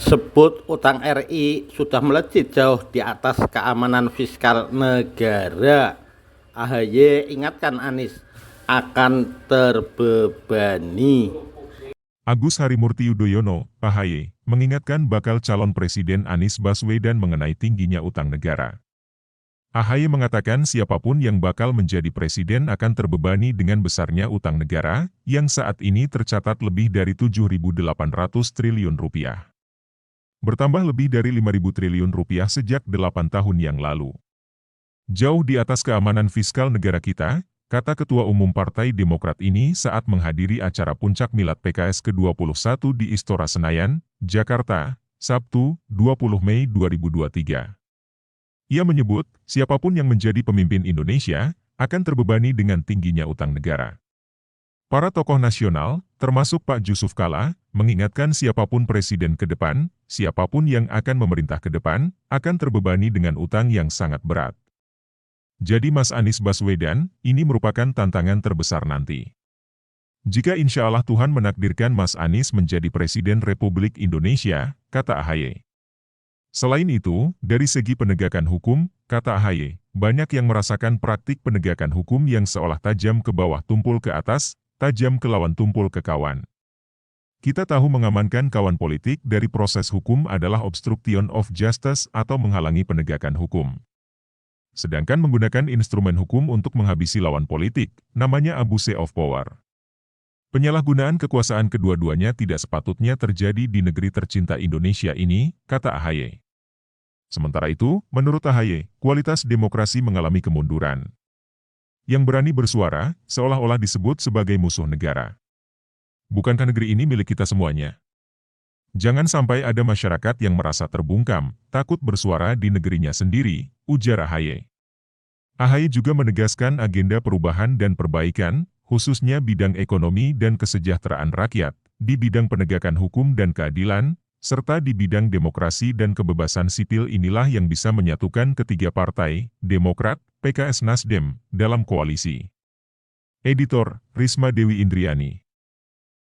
Sebut utang RI sudah melejit jauh di atas keamanan fiskal negara. AHY ingatkan Anies akan terbebani. Agus Harimurti Yudhoyono, AHY, mengingatkan bakal calon Presiden Anies Baswedan mengenai tingginya utang negara. AHY mengatakan siapapun yang bakal menjadi presiden akan terbebani dengan besarnya utang negara, yang saat ini tercatat lebih dari 7.800 triliun rupiah. Bertambah lebih dari 5.000 triliun rupiah sejak 8 tahun yang lalu. Jauh di atas keamanan fiskal negara kita, kata Ketua Umum Partai Demokrat ini saat menghadiri acara Puncak Milad PKS ke-21 di Istora Senayan, Jakarta, Sabtu, 20 Mei 2023. Ia menyebut, siapapun yang menjadi pemimpin Indonesia, akan terbebani dengan tingginya utang negara. Para tokoh nasional, termasuk Pak Jusuf Kalla, mengingatkan siapapun presiden ke depan, siapapun yang akan memerintah ke depan, akan terbebani dengan utang yang sangat berat. Jadi Mas Anies Baswedan, ini merupakan tantangan terbesar nanti. Jika insya Allah Tuhan menakdirkan Mas Anies menjadi Presiden Republik Indonesia, kata AHY. Selain itu, dari segi penegakan hukum, kata AHY, banyak yang merasakan praktik penegakan hukum yang seolah tajam ke bawah tumpul ke atas, tajam ke lawan tumpul ke kawan. Kita tahu mengamankan kawan politik dari proses hukum adalah obstruction of justice atau menghalangi penegakan hukum. Sedangkan menggunakan instrumen hukum untuk menghabisi lawan politik, namanya abuse of power. Penyalahgunaan kekuasaan kedua-duanya tidak sepatutnya terjadi di negeri tercinta Indonesia ini, kata AHY. Sementara itu, menurut AHY, kualitas demokrasi mengalami kemunduran. Yang berani bersuara, seolah-olah disebut sebagai musuh negara. Bukankah negeri ini milik kita semuanya? Jangan sampai ada masyarakat yang merasa terbungkam, takut bersuara di negerinya sendiri, ujar AHY. AHY juga menegaskan agenda perubahan dan perbaikan, khususnya bidang ekonomi dan kesejahteraan rakyat, di bidang penegakan hukum dan keadilan, serta di bidang demokrasi dan kebebasan sipil inilah yang bisa menyatukan ketiga partai, Demokrat, PKS Nasdem, dalam koalisi. Editor, Risma Dewi Indriani.